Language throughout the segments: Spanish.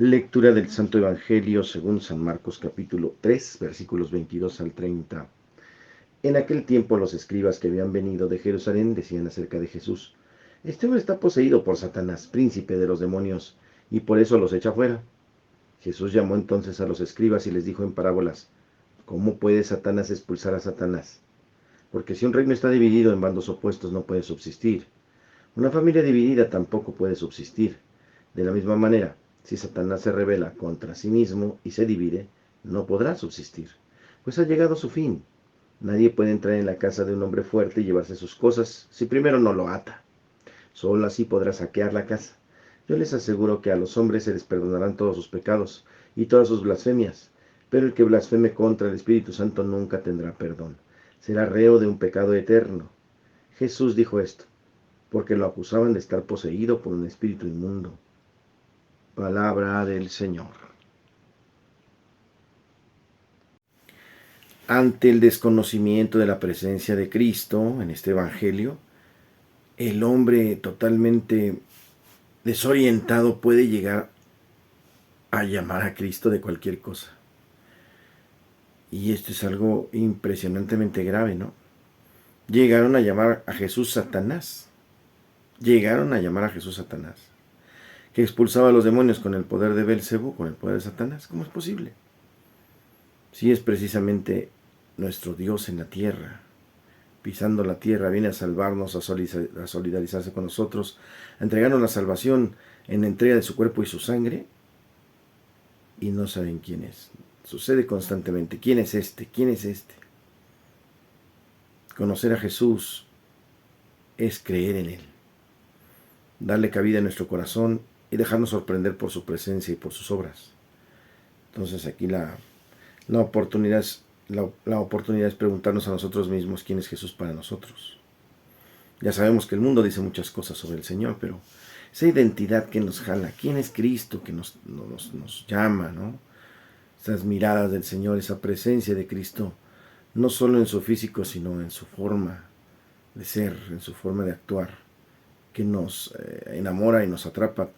Lectura del Santo Evangelio según San Marcos capítulo 3, versículos 22 al 30. En aquel tiempo los escribas que habían venido de Jerusalén decían acerca de Jesús: Este hombre está poseído por Satanás, príncipe de los demonios, y por eso los echa fuera. Jesús llamó entonces a los escribas y les dijo en parábolas: ¿Cómo puede Satanás expulsar a Satanás? Porque si un reino está dividido en bandos opuestos no puede subsistir. Una familia dividida tampoco puede subsistir. De la misma manera, si Satanás se rebela contra sí mismo y se divide, no podrá subsistir, pues ha llegado su fin. Nadie puede entrar en la casa de un hombre fuerte y llevarse sus cosas si primero no lo ata. Solo así podrá saquear la casa. Yo les aseguro que a los hombres se les perdonarán todos sus pecados y todas sus blasfemias, pero el que blasfeme contra el Espíritu Santo nunca tendrá perdón. Será reo de un pecado eterno. Jesús dijo esto porque lo acusaban de estar poseído por un espíritu inmundo. Palabra del Señor. Ante el desconocimiento de la presencia de Cristo en este Evangelio, el hombre totalmente desorientado puede llegar a llamar a Cristo de cualquier cosa. Y esto es algo impresionantemente grave, ¿no? Llegaron a llamar a Jesús Satanás. Llegaron a llamar a Jesús Satanás, que expulsaba a los demonios con el poder de Belcebú, con el poder de Satanás. ¿Cómo es posible? Si es precisamente nuestro Dios en la tierra, pisando la tierra, viene a salvarnos, a solidarizarse con nosotros, a entregarnos la salvación en la entrega de su cuerpo y su sangre, y no saben quién es. Sucede constantemente. ¿Quién es este? ¿Quién es este? Conocer a Jesús es creer en Él, darle cabida a nuestro corazón y dejarnos sorprender por su presencia y por sus obras. Entonces aquí la oportunidad es preguntarnos a nosotros mismos quién es Jesús para nosotros. Ya sabemos que el mundo dice muchas cosas sobre el Señor, pero esa identidad que nos jala, quién es Cristo que nos llama, ¿no? Esas miradas del Señor, esa presencia de Cristo, no solo en su físico, sino en su forma de ser, en su forma de actuar, que nos enamora y nos atrapa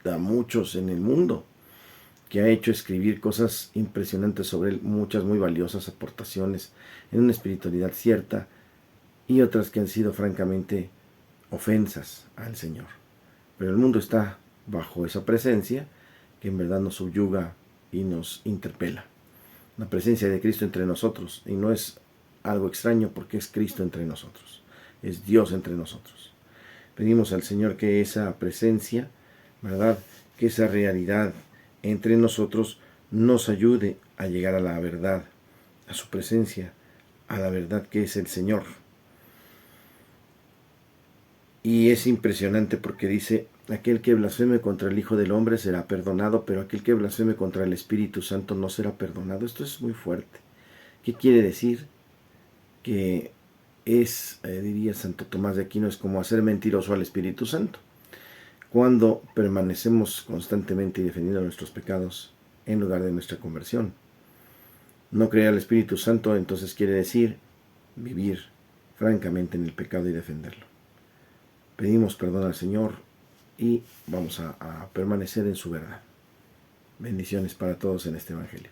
a muchos en el mundo, que ha hecho escribir cosas impresionantes sobre él, muchas muy valiosas aportaciones en una espiritualidad cierta y otras que han sido francamente ofensas al Señor. Pero el mundo está bajo esa presencia que en verdad nos subyuga y nos interpela. La presencia de Cristo entre nosotros, y no es algo extraño porque es Cristo entre nosotros, es Dios entre nosotros. Pedimos al Señor que esa presencia, ¿verdad?, que esa realidad entre nosotros nos ayude a llegar a la verdad, a su presencia, a la verdad que es el Señor. Y es impresionante porque dice: aquel que blasfeme contra el Hijo del Hombre será perdonado, pero aquel que blasfeme contra el Espíritu Santo no será perdonado. Esto es muy fuerte. ¿Qué quiere decir? Que es, diría Santo Tomás de Aquino, es como hacer mentiroso al Espíritu Santo. Cuando permanecemos constantemente defendiendo nuestros pecados en lugar de nuestra conversión. No creer al Espíritu Santo entonces quiere decir vivir francamente en el pecado y defenderlo. Pedimos perdón al Señor y vamos a permanecer en su verdad. Bendiciones para todos en este Evangelio.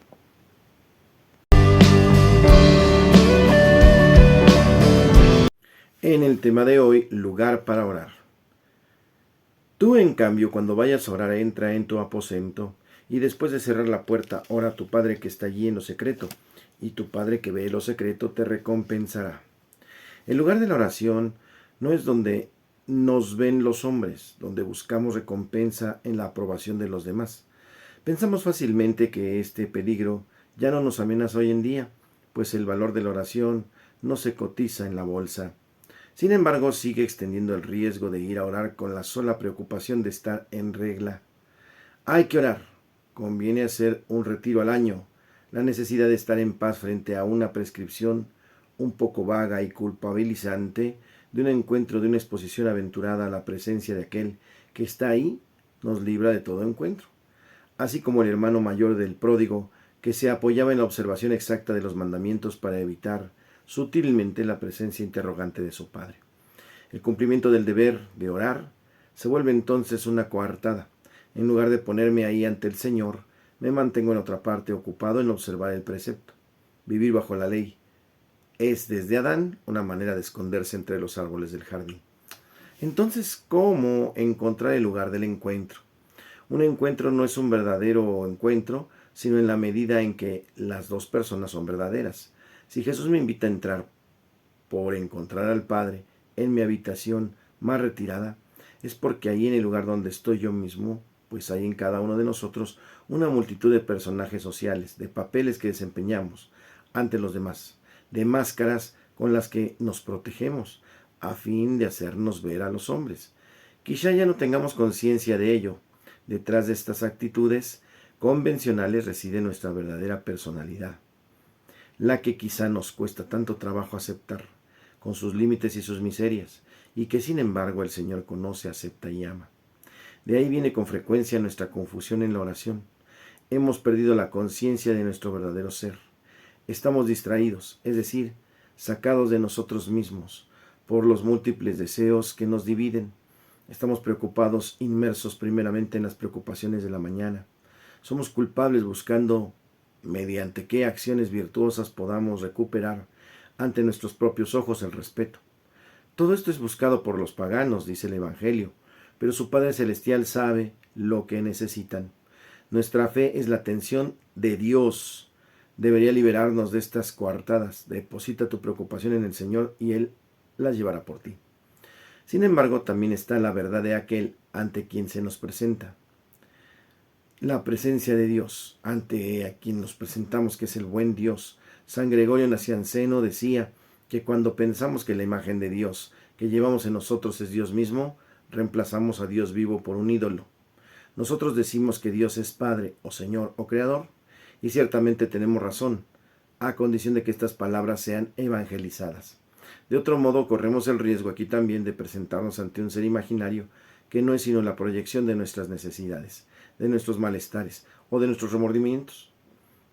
En el tema de hoy, lugar para orar. Tú, en cambio, cuando vayas a orar, entra en tu aposento y después de cerrar la puerta, ora a tu Padre que está allí en lo secreto, y tu Padre que ve lo secreto te recompensará. El lugar de la oración no es donde nos ven los hombres, donde buscamos recompensa en la aprobación de los demás. Pensamos fácilmente que este peligro ya no nos amenaza hoy en día, pues el valor de la oración no se cotiza en la bolsa. Sin embargo, sigue extendiendo el riesgo de ir a orar con la sola preocupación de estar en regla. Hay que orar. Conviene hacer un retiro al año. La necesidad de estar en paz frente a una prescripción un poco vaga y culpabilizante de un encuentro, de una exposición aventurada a la presencia de aquel que está ahí, nos libra de todo encuentro. Así como el hermano mayor del pródigo, que se apoyaba en la observación exacta de los mandamientos para evitar sutilmente la presencia interrogante de su padre. El cumplimiento del deber de orar se vuelve entonces una coartada, En lugar de ponerme ahí ante el Señor, me mantengo en otra parte ocupado en observar el precepto. Vivir bajo la ley es desde Adán una manera de esconderse entre los árboles del jardín. Entonces, ¿cómo encontrar el lugar del encuentro? Un encuentro no es un verdadero encuentro, sino en la medida en que las dos personas son verdaderas. Si Jesús me invita a entrar por encontrar al Padre en mi habitación más retirada, es porque ahí en el lugar donde estoy yo mismo, pues hay en cada uno de nosotros una multitud de personajes sociales, de papeles que desempeñamos ante los demás, de máscaras con las que nos protegemos, a fin de hacernos ver a los hombres. Quizá ya no tengamos conciencia de ello. Detrás de estas actitudes convencionales reside nuestra verdadera personalidad, la que quizá nos cuesta tanto trabajo aceptar, con sus límites y sus miserias, y que sin embargo el Señor conoce, acepta y ama. De ahí viene con frecuencia nuestra confusión en la oración. Hemos perdido la conciencia de nuestro verdadero ser. Estamos distraídos, es decir, sacados de nosotros mismos, por los múltiples deseos que nos dividen. Estamos preocupados, inmersos primeramente en las preocupaciones de la mañana. Somos culpables buscando mediante qué acciones virtuosas podamos recuperar ante nuestros propios ojos el respeto. Todo esto es buscado por los paganos, dice el Evangelio, pero su Padre Celestial sabe lo que necesitan. Nuestra fe es la atención de Dios. Debería liberarnos de estas coartadas. Deposita tu preocupación en el Señor y Él las llevará por ti. Sin embargo, también está la verdad de aquel ante quien se nos presenta. La presencia de Dios, ante a quien nos presentamos, que es el buen Dios. San Gregorio Nacianceno decía que cuando pensamos que la imagen de Dios que llevamos en nosotros es Dios mismo, reemplazamos a Dios vivo por un ídolo. Nosotros decimos que Dios es Padre, o Señor, o Creador, y ciertamente tenemos razón, a condición de que estas palabras sean evangelizadas. De otro modo, corremos el riesgo aquí también de presentarnos ante un ser imaginario que no es sino la proyección de nuestras necesidades, de nuestros malestares o de nuestros remordimientos.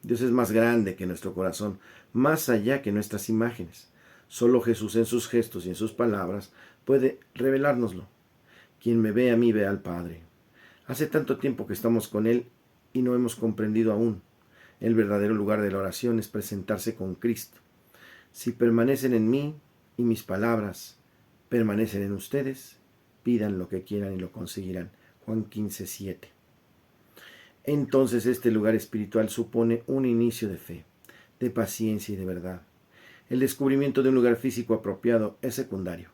Dios es más grande que nuestro corazón, más allá que nuestras imágenes. Solo Jesús en sus gestos y en sus palabras puede revelárnoslo. Quien me ve a mí ve al Padre. Hace tanto tiempo que estamos con Él y no hemos comprendido aún. El verdadero lugar de la oración es presentarse con Cristo. Si permanecen en mí y mis palabras permanecen en ustedes, pidan lo que quieran y lo conseguirán. Juan 15:7. Entonces este lugar espiritual supone un inicio de fe, de paciencia y de verdad. El descubrimiento de un lugar físico apropiado es secundario,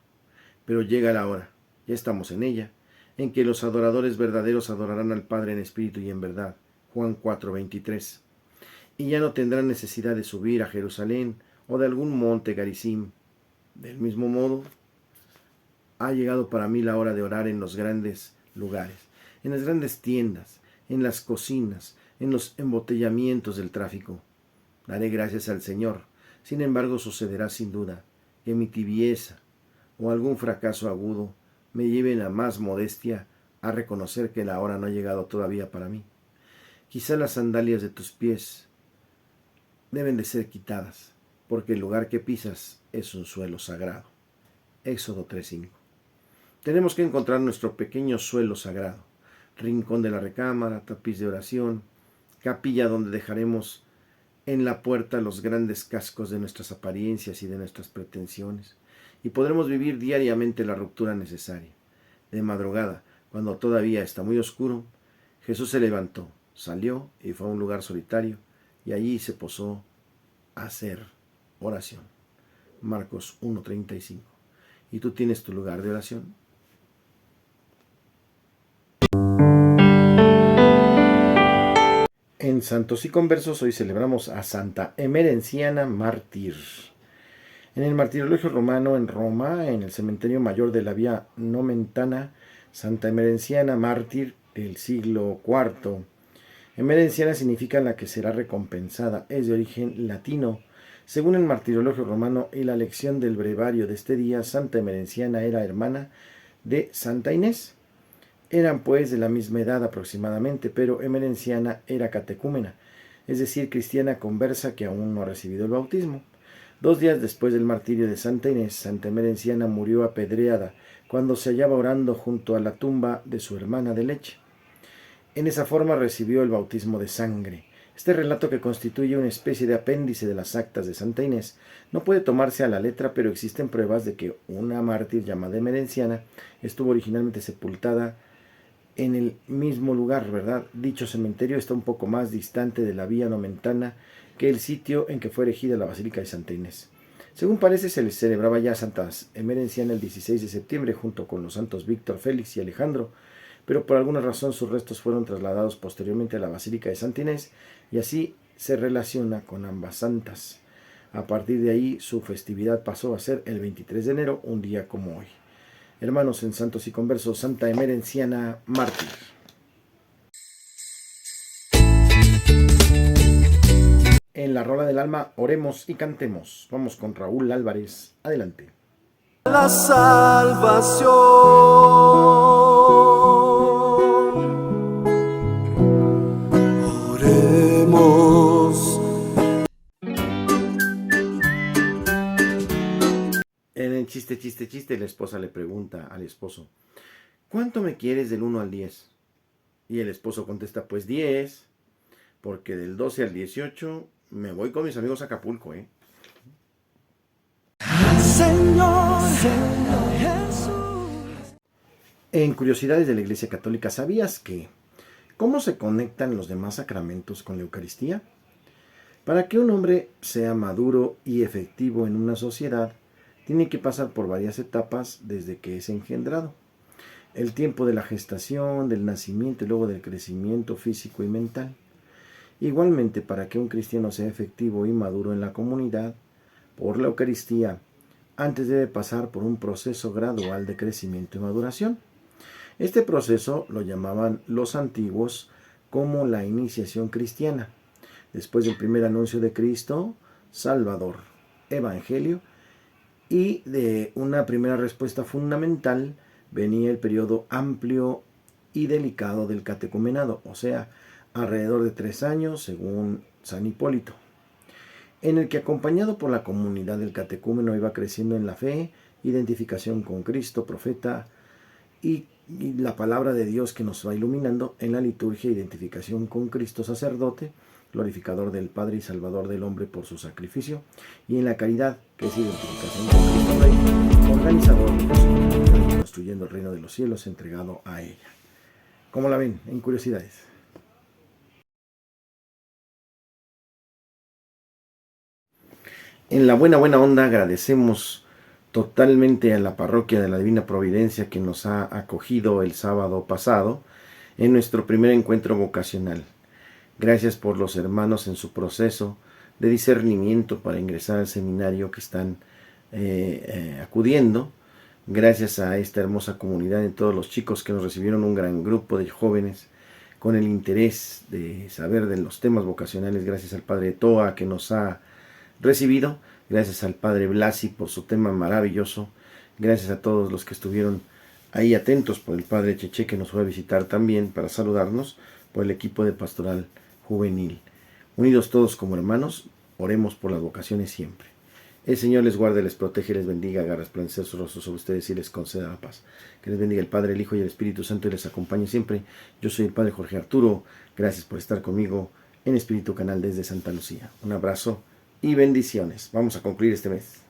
pero llega la hora, ya estamos en ella, en que los adoradores verdaderos adorarán al Padre en espíritu y en verdad. Juan 4:23. Y ya no tendrán necesidad de subir a Jerusalén o de algún monte Garizim. Del mismo modo, ha llegado para mí la hora de orar en los grandes lugares, en las grandes tiendas, en las cocinas, en los embotellamientos del tráfico. Daré gracias al Señor. Sin embargo, sucederá sin duda que mi tibieza o algún fracaso agudo me lleven a más modestia, a reconocer que la hora no ha llegado todavía para mí. Quizá las sandalias de tus pies deben de ser quitadas, porque el lugar que pisas es un suelo sagrado. Éxodo 3:5. Tenemos que encontrar nuestro pequeño suelo sagrado, rincón de la recámara, tapiz de oración, capilla donde dejaremos en la puerta los grandes cascos de nuestras apariencias y de nuestras pretensiones, y podremos vivir diariamente la ruptura necesaria. De madrugada, cuando todavía está muy oscuro, Jesús se levantó, salió y fue a un lugar solitario, y allí se posó a hacer oración. Marcos 1:35. ¿Y tú tienes tu lugar de oración? En Santos y Conversos hoy celebramos a Santa Emerenciana Mártir. En el martirologio romano en Roma, en el cementerio mayor de la Vía Nomentana, Santa Emerenciana Mártir del siglo IV. Emerenciana significa la que será recompensada, es de origen latino. Según el martirologio romano y la lección del brevario de este día, Santa Emerenciana era hermana de Santa Inés. Eran pues de la misma edad aproximadamente, pero Emerenciana era catecúmena, es decir, cristiana conversa que aún no ha recibido el bautismo. 2 días después del martirio de Santa Inés, Santa Emerenciana murió apedreada cuando se hallaba orando junto a la tumba de su hermana de leche. En esa forma recibió el bautismo de sangre. Este relato, que constituye una especie de apéndice de las actas de Santa Inés, no puede tomarse a la letra, pero existen pruebas de que una mártir llamada Emerenciana estuvo originalmente sepultada en el mismo lugar, ¿verdad? Dicho cementerio está un poco más distante de la vía nomentana que el sitio en que fue erigida la Basílica de Santa Inés. Según parece, se les celebraba ya Santa Emerenciana el 16 de septiembre junto con los santos Víctor, Félix y Alejandro, pero por alguna razón sus restos fueron trasladados posteriormente a la Basílica de Santa Inés y así se relaciona con ambas santas. A partir de ahí su festividad pasó a ser el 23 de enero, un día como hoy. Hermanos en santos y conversos, Santa Emerenciana, mártir. En la rola del alma, oremos y cantemos. Vamos con Raúl Álvarez. Adelante. La salvación. Oremos. En el chiste, la esposa le pregunta al esposo: ¿cuánto me quieres del 1 al 10? Y el esposo contesta: pues 10, porque del 12 al 18 me voy con mis amigos a Acapulco, Señor Jesús. En curiosidades de la Iglesia Católica, ¿sabías que cómo se conectan los demás sacramentos con la Eucaristía? Para que un hombre sea maduro y efectivo en una sociedad, tiene que pasar por varias etapas desde que es engendrado. El tiempo de la gestación, del nacimiento y luego del crecimiento físico y mental. Igualmente, para que un cristiano sea efectivo y maduro en la comunidad, por la Eucaristía, antes debe pasar por un proceso gradual de crecimiento y maduración. Este proceso lo llamaban los antiguos como la iniciación cristiana. Después del primer anuncio de Cristo, Salvador, Evangelio, y de una primera respuesta fundamental, venía el periodo amplio y delicado del catecumenado, o sea, alrededor de 3 años, según San Hipólito, en el que, acompañado por la comunidad del catecúmeno, iba creciendo en la fe, identificación con Cristo, profeta, y la palabra de Dios que nos va iluminando; en la liturgia, identificación con Cristo, sacerdote, glorificador del Padre y salvador del hombre por su sacrificio; y en la caridad, que es identificación con Cristo Rey, organizador de su comunidad y construyendo el reino de los cielos entregado a ella. ¿Cómo la ven? En curiosidades. En la buena onda agradecemos totalmente a la parroquia de la Divina Providencia que nos ha acogido el sábado pasado en nuestro primer encuentro vocacional. Gracias por los hermanos en su proceso de discernimiento para ingresar al seminario que están acudiendo. Gracias a esta hermosa comunidad y todos los chicos que nos recibieron, un gran grupo de jóvenes con el interés de saber de los temas vocacionales. Gracias al Padre Toa que nos ha recibido, gracias al Padre Blasi por su tema maravilloso, gracias a todos los que estuvieron ahí atentos, por el Padre Cheche que nos fue a visitar también para saludarnos, por el equipo de pastoral juvenil. Unidos todos como hermanos, oremos por las vocaciones siempre. El Señor les guarde, les protege, les bendiga, haga resplandecer su rostro sobre ustedes y les conceda la paz. Que les bendiga el Padre, el Hijo y el Espíritu Santo y les acompañe siempre. Yo soy el Padre Jorge Arturo, gracias por estar conmigo en Espíritu Canal desde Santa Lucía. Un abrazo y bendiciones. Vamos a concluir este mes.